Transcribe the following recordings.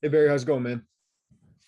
Hey Barry, how's it going, man?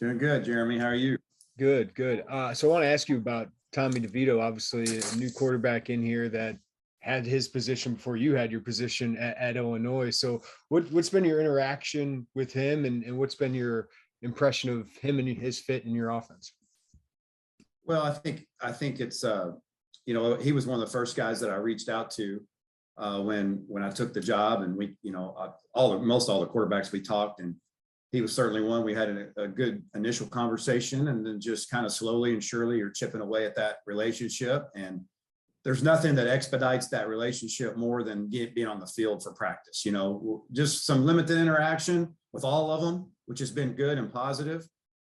Doing good, Jeremy. How are you? Good, good. So I want to ask you about Tommy DeVito, obviously a new quarterback in here that had his position before you had your position at Illinois. So what's been your interaction with him and what's been your impression of him and his fit in your offense? Well, I think it's he was one of the first guys that I reached out to when I took the job, and we most all the quarterbacks we talked, and he was certainly one. We had a good initial conversation, and then just kind of slowly and surely you're chipping away at that relationship. And there's nothing that expedites that relationship more than being on the field for practice. Just some limited interaction with all of them, which has been good and positive.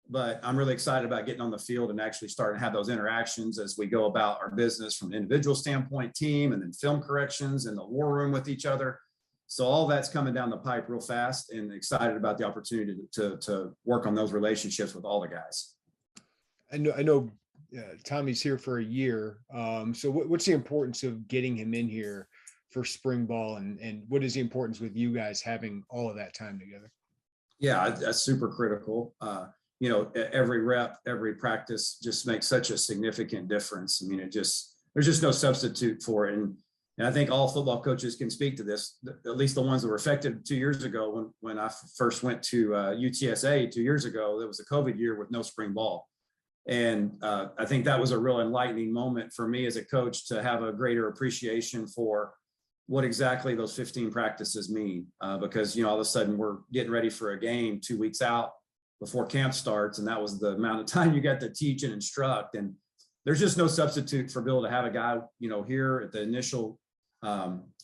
But I'm really excited about getting on the field and actually starting to have those interactions as we go about our business from an individual standpoint, team, and then film corrections in the war room with each other. So all that's coming down the pipe real fast, and excited about the opportunity to work on those relationships with all the guys. I know Tommy's here for a year. So what's the importance of getting him in here for spring ball and what is the importance with you guys having all of that time together? Yeah, that's super critical. Every rep, every practice just makes such a significant difference. I mean, there's just no substitute for it. And I think all football coaches can speak to this, at least the ones that were affected 2 years ago. When I first went to UTSA 2 years ago, there was a COVID year with no spring ball. And I think that was a real enlightening moment for me as a coach to have a greater appreciation for what exactly those 15 practices mean. Because, all of a sudden we're getting ready for a game 2 weeks out before camp starts. And that was the amount of time you got to teach and instruct. And there's just no substitute for Bill to have a guy, here at the initial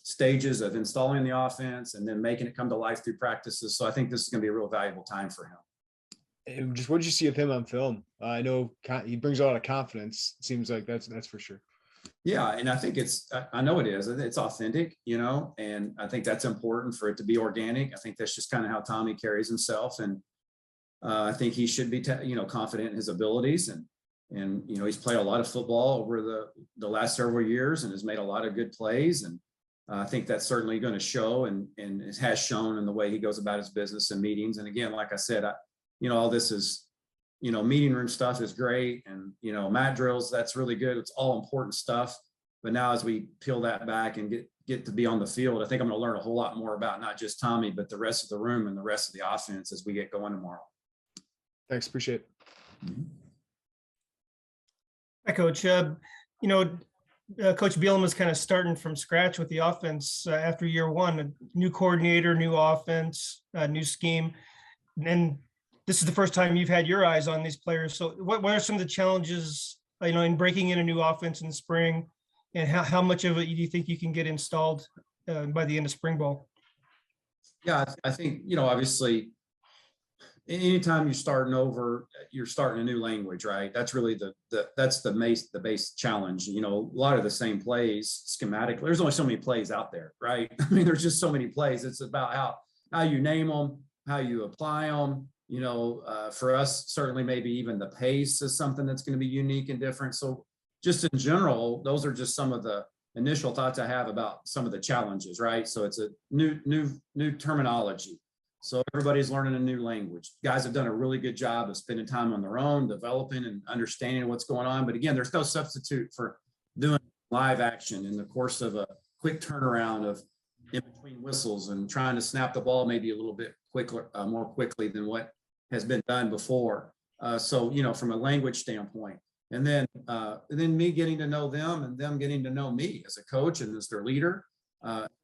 stages of installing the offense and then making it come to life through practices. So I think this is going to be a real valuable time for him. And just what did you see of him on film? I know he brings a lot of confidence. It seems like that's for sure. Yeah, and I think I know it is. It's authentic, and I think that's important for it to be organic. I think that's just kind of how Tommy carries himself, and I think he should be, confident in his abilities, and he's played a lot of football over the last several years and has made a lot of good plays, and I think that's certainly going to show, and it has shown in the way he goes about his business and meetings. And again, like I said, all this is, meeting room stuff is great, and mat drills, that's really good. It's all important stuff. But now as we peel that back and get to be on the field, I think I'm going to learn a whole lot more about not just Tommy, but the rest of the room and the rest of the offense as we get going tomorrow. Thanks, appreciate it. Mm-hmm. Hi, Coach. Coach Bielema was kind of starting from scratch with the offense after year one. A new coordinator, new offense, new scheme. And this is the first time you've had your eyes on these players. So what are some of the challenges, in breaking in a new offense in the spring? And how much of it do you think you can get installed by the end of spring ball? Yeah, I think, obviously, anytime you're starting over, you're starting a new language, right? That's really the base challenge. A lot of the same plays schematically. There's only so many plays out there, right? I mean, there's just so many plays. It's about how you name them, how you apply them. For us, certainly maybe even the pace is something that's going to be unique and different. So just in general, those are just some of the initial thoughts I have about some of the challenges, right? So it's a new terminology. So everybody's learning a new language. Guys have done a really good job of spending time on their own, developing and understanding what's going on. But again, there's no substitute for doing live action in the course of a quick turnaround of in between whistles and trying to snap the ball maybe a little bit quicker, more quickly than what has been done before. So, from a language standpoint, and then me getting to know them and them getting to know me as a coach and as their leader.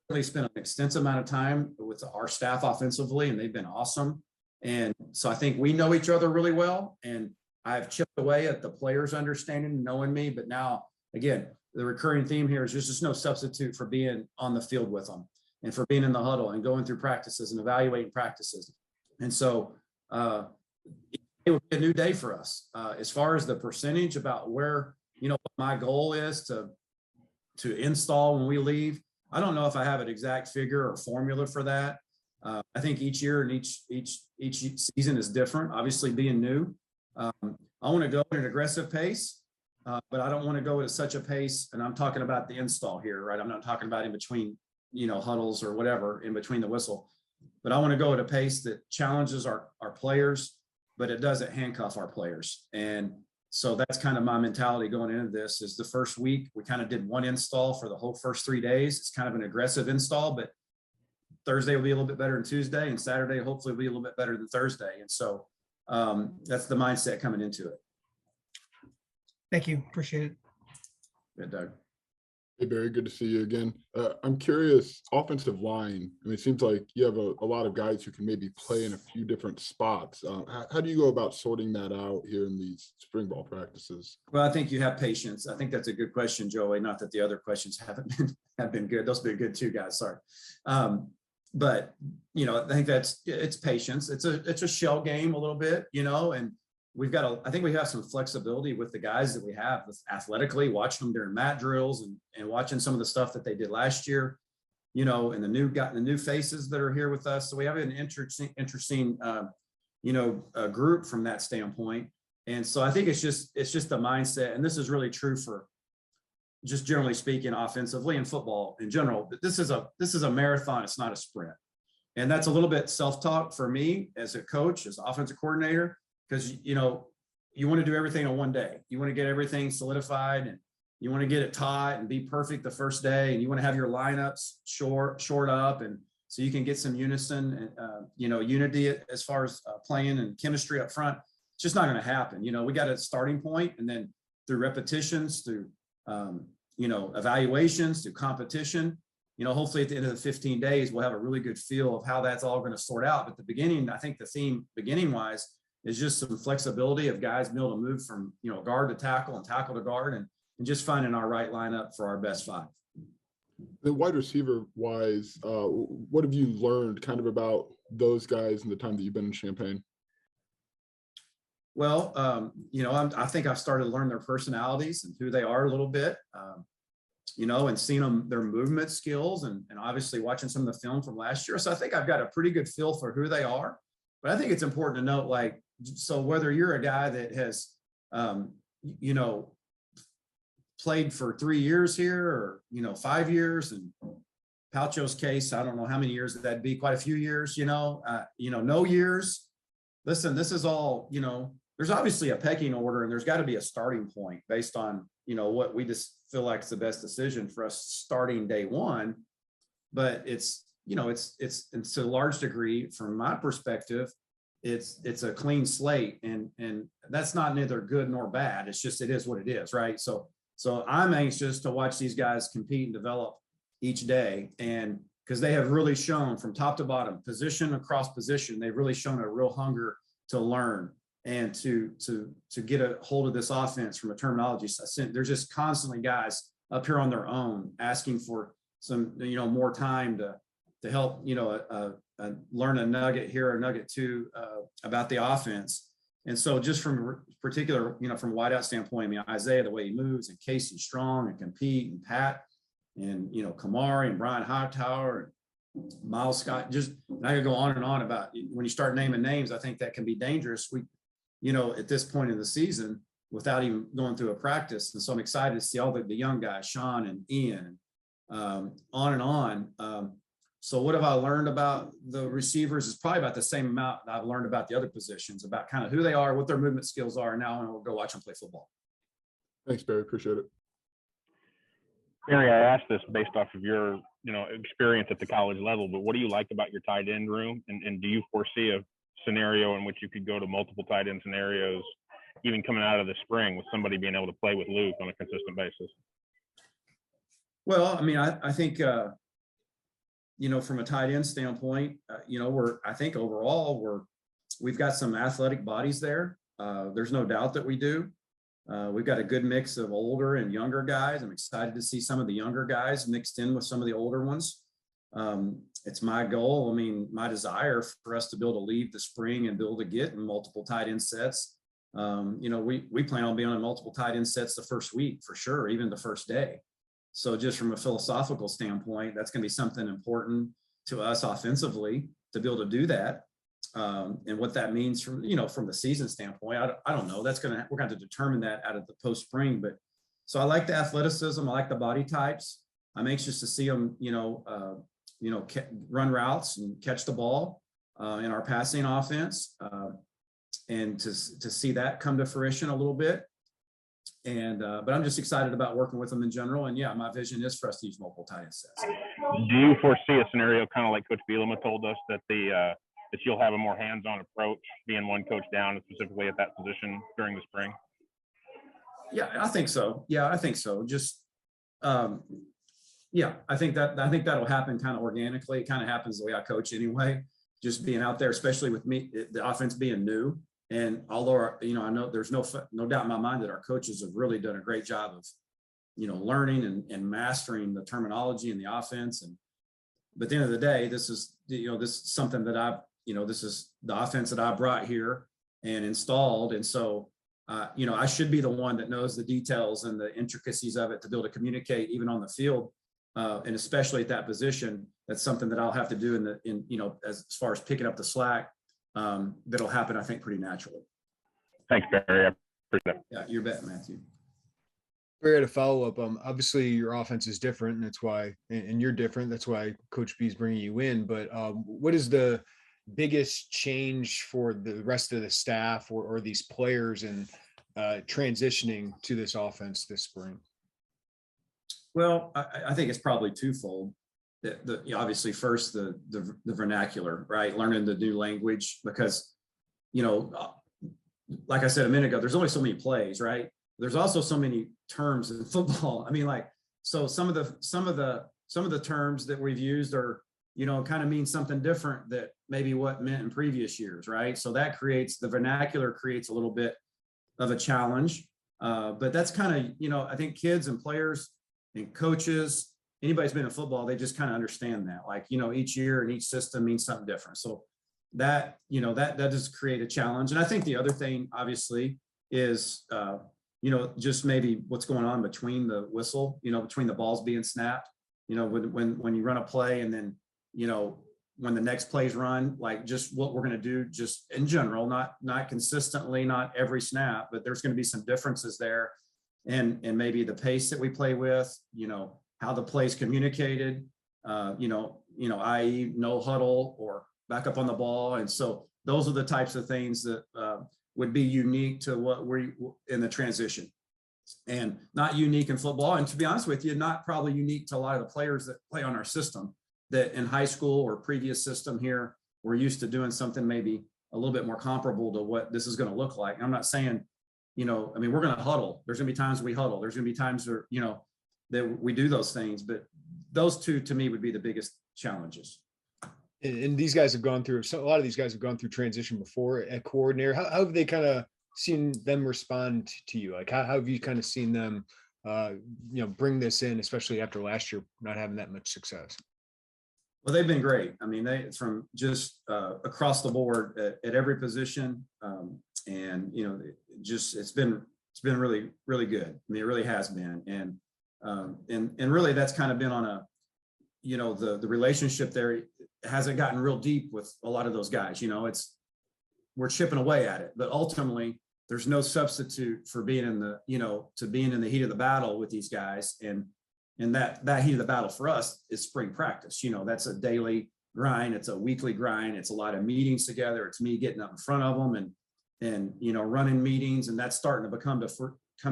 Really spent an extensive amount of time with our staff offensively, and they've been awesome. And so I think we know each other really well, and I've chipped away at the players' understanding and knowing me. But now, again, the recurring theme here is there's just no substitute for being on the field with them and for being in the huddle and going through practices and evaluating practices. And so it will be a new day for us. As far as the percentage about where, what my goal is to install when we leave, I don't know if I have an exact figure or formula for that. I think each year and each season is different. Obviously, being new, I want to go at an aggressive pace, but I don't want to go at such a pace. And I'm talking about the install here, right? I'm not talking about in between, huddles or whatever in between the whistle. but I want to go at a pace that challenges our players, but it doesn't handcuff our players. And so that's kind of my mentality going into this. Is the first week we kind of did one install for the whole first 3 days. It's kind of an aggressive install, but Thursday will be a little bit better than Tuesday, and Saturday hopefully will be a little bit better than Thursday. And so that's the mindset coming into it. Thank you. Appreciate it. Yeah, Doug. Hey, Barry, good to see you again. I'm curious, offensive line, I mean, it seems like you have a lot of guys who can maybe play in a few different spots. How do you go about sorting that out here in these spring ball practices? Well, I think you have patience. I think that's a good question, Joey. Not that the other questions have been good. Those have been good too, guys. Sorry. But, I think it's patience. It's a shell game a little bit, and I think we have some flexibility with the guys that we have athletically, watching them during mat drills and watching some of the stuff that they did last year, and the new faces that are here with us. So we have an interesting group from that standpoint. And so I think it's just the mindset. And this is really true for just generally speaking, offensively and football in general. But this is a marathon. It's not a sprint. And that's a little bit self-talk for me as a coach, as offensive coordinator, because, you want to do everything in one day. You want to get everything solidified, and you want to get it taught and be perfect the first day. And you want to have your lineups short up. And so you can get some unison and, unity as far as playing and chemistry up front. It's just not going to happen. We got a starting point, and then through repetitions, through, evaluations, through competition, hopefully at the end of the 15 days, we'll have a really good feel of how that's all going to sort out. But the beginning, I think the theme beginning wise is just some flexibility of guys being able to move from, guard to tackle and tackle to guard, and just finding our right lineup for our best five. The wide receiver wise, what have you learned kind of about those guys in the time that you've been in Champaign? Well, I think I've started to learn their personalities and who they are a little bit, and seeing their movement skills and obviously watching some of the film from last year. So I think I've got a pretty good feel for who they are. But I think it's important to note, so whether you're a guy that has, played for 3 years here or, 5 years, and Palcho's case, I don't know how many years that'd be, quite a few years, no years. Listen, this is all, there's obviously a pecking order, and there's got to be a starting point based on, what we just feel like is the best decision for us starting day one. But it's to a large degree, from my perspective, it's a clean slate, and that's not neither good nor bad. It's just, it is what it is, right? So I'm anxious to watch these guys compete and develop each day, and because they have really shown from top to bottom, position across position, they've really shown a real hunger to learn and to get a hold of this offense from a terminology. There's just constantly guys up here on their own asking for some, more time to help, learn a nugget here, a nugget two about the offense. And so just from particular, from a wideout standpoint, I mean, Isaiah, the way he moves, and Casey Strong, and Compete, and Pat, and, Kamari, and Brian Hightower, and Miles Scott, just, I could go on and on about when you start naming names. I think that can be dangerous. At this point in the season, without even going through a practice. And so I'm excited to see all the young guys, Sean and Ian, on and on. So what have I learned about the receivers is probably about the same amount that I've learned about the other positions, about kind of who they are, what their movement skills are. Now, and we'll go watch them play football. Thanks, Barry. Appreciate it. Barry, I asked this based off of your, experience at the college level, but what do you like about your tight end room? And do you foresee a scenario in which you could go to multiple tight end scenarios, even coming out of the spring, with somebody being able to play with Luke on a consistent basis? Well, I mean, I think, from a tight end standpoint, I think overall we've got some athletic bodies there. There's no doubt that we do. We've got a good mix of older and younger guys. I'm excited to see some of the younger guys mixed in with some of the older ones. It's my goal. I mean, my desire for us to be able to leave the spring and be able to get in multiple tight end sets. We plan on being on multiple tight end sets the first week for sure, even the first day. So just from a philosophical standpoint, that's going to be something important to us offensively to be able to do that. And what that means from the season standpoint, I don't know. We're going to determine that out of the post spring. But so I like the athleticism. I like the body types. I'm anxious to see them, run routes and catch the ball in our passing offense, and to see that come to fruition a little bit. And but I'm just excited about working with them in general. And yeah, my vision is for us to use multiple tight end sets. Do you foresee a scenario kind of like Coach Bielema told us that that you'll have a more hands-on approach, being one coach down, specifically at that position during the spring? Yeah, I think so. Yeah, I think so. Just yeah, I think that'll happen kind of organically. It kind of happens the way I coach anyway. Just being out there, especially with me, the offense being new. And although, I know there's no doubt in my mind that our coaches have really done a great job of, learning and mastering the terminology and the offense. But at the end of the day, this is something that this is the offense that I brought here and installed. And so, I should be the one that knows the details and the intricacies of it to be able to communicate even on the field. And especially at that position, that's something that I'll have to do as far as picking up the slack. That'll happen, I think, pretty naturally. Thanks, Barry. I appreciate it. Yeah, you bet, Matthew. Barry, to follow up, obviously your offense is different, and that's why, and you're different. That's why Coach B is bringing you in. But what is the biggest change for the rest of the staff or these players in transitioning to this offense this spring? Well, I think it's probably twofold. Obviously, first the vernacular, right? Learning the new language, because like I said a minute ago, there's only so many plays, right? There's also so many terms in football. I mean, so some of the terms that we've used are kind of mean something different that maybe what meant in previous years, right? So that the vernacular creates a little bit of a challenge. But that's kind of, I think kids and players and coaches, anybody's been in football, they just kind of understand that. Each year and each system means something different. So that does create a challenge. And I think the other thing, obviously, is, just maybe what's going on between the whistle, between the balls being snapped, when you run a play and then, when the next play's run, just what we're going to do, just in general, not consistently, not every snap, but there's going to be some differences there. And maybe the pace that we play with, how the play's communicated, i.e. no huddle or back up on the ball. And so those are the types of things that would be unique to what we're in the transition, and not unique in football. And to be honest with you, not probably unique to a lot of the players that play on our system, that in high school or previous system here, we're used to doing something maybe a little bit more comparable to what this is going to look like. I'm not saying, we're going to huddle. There's going to be times we huddle. There's going to be times where, that we do those things, but those two to me would be the biggest challenges. And these guys have gone through, a lot of these guys have gone through transition before at coordinator. How have they kind of seen them respond to you? How have you kind of seen them, bring this in, especially after last year not having that much success? Well, they've been great. I mean, from just across the board at every position, and it's been really, really good. I mean, it really has been, and really that's kind of been on a, the relationship there hasn't gotten real deep with a lot of those guys. We're chipping away at it, but ultimately there's no substitute for being in the heat of the battle with these guys. And that heat of the battle for us is spring practice. That's a daily grind. It's a weekly grind. It's a lot of meetings together. It's me getting up in front of them and running meetings. And that's starting to come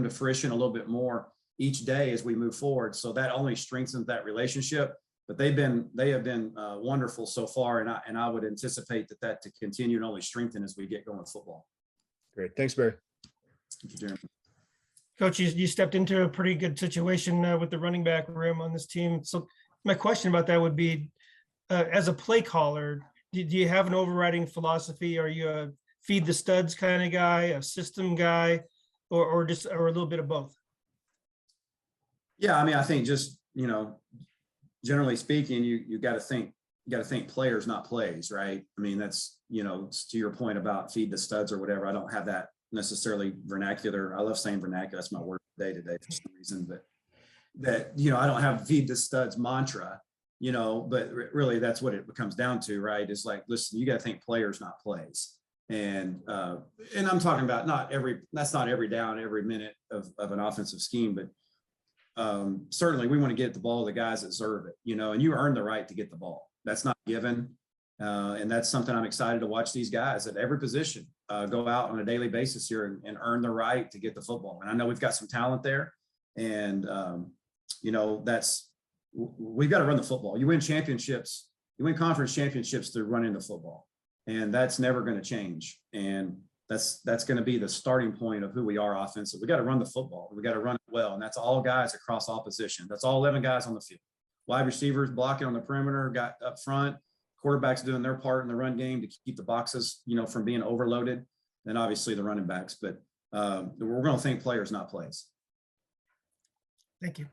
to fruition a little bit more each day as we move forward. So that only strengthens that relationship. But they have been wonderful so far. And I would anticipate that to continue and only strengthen as we get going with football. Great. Thanks, Barry. Thank you, Jeremy. Coach, you stepped into a pretty good situation with the running back room on this team. So my question about that would be, as a play caller, do you have an overriding philosophy? Are you a feed the studs kind of guy, a system guy, or a little bit of both? Yeah, I mean, I think just, generally speaking, you got to think players, not plays, right? I mean, that's, to your point about feed the studs or whatever. I don't have that necessarily vernacular. I love saying vernacular. That's my word day to day for some reason, but that, I don't have feed the studs mantra, but really that's what it comes down to, right? Is listen, you got to think players, not plays. And I'm talking about that's not every down, every minute of an offensive scheme, but certainly we want to get the ball to the guys that deserve it, you know, and you earn the right to get the ball. That's not given. And that's something I'm excited to watch these guys at every position go out on a daily basis here and earn the right to get the football. And I know we've got some talent there, and you know, we've got to run the football. You win championships, you win conference championships through running the football, and that's never going to change. And that's going to be the starting point of who we are offensive. We got to run the football. We got to run it well, and that's all guys across all positions. That's all 11 guys on the field. Wide receivers blocking on the perimeter, got up front. Quarterbacks doing their part in the run game to keep the boxes, you know, from being overloaded. And obviously the running backs, but we're going to think players, not plays. Thank you.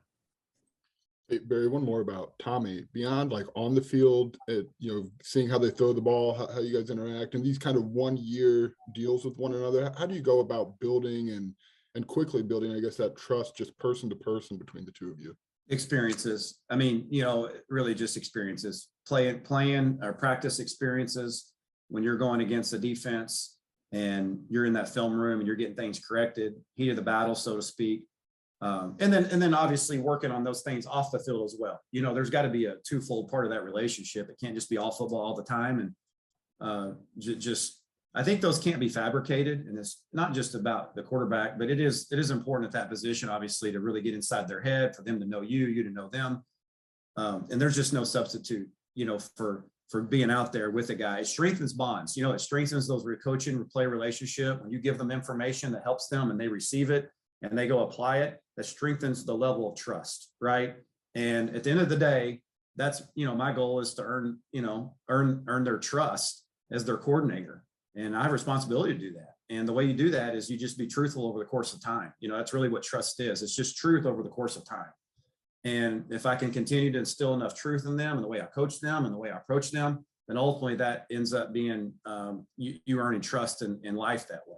Hey, Barry, one more about Tommy. Beyond like on the field, you know, seeing how they throw the ball, how you guys interact, and these kind of 1-year deals with one another. How do you go about building and quickly building, I guess, that trust just person to person between the two of you? Experiences. I mean, you know, really just experiences. Playing or practice experiences when you're going against a defense and you're in that film room and you're getting things corrected, heat of the battle, so to speak. And then obviously working on those things off the field as well. You know, there's got to be a twofold part of that relationship. It can't just be all football all the time. And I think those can't be fabricated. And it's not just about the quarterback, but it is important at that position, obviously, to really get inside their head, for them to know you to know them. And there's just no substitute, you know, for being out there with a guy. It strengthens bonds. You know, it strengthens those coaching player relationship. When you give them information that helps them and they receive it and they go apply it, that strengthens the level of trust, right? And at the end of the day, that's, you know, my goal is to earn their trust as their coordinator. And I have a responsibility to do that. And the way you do that is you just be truthful over the course of time. You know, that's really what trust is. It's just truth over the course of time. And if I can continue to instill enough truth in them and the way I coach them and the way I approach them, then ultimately that ends up being you earning trust in life that way.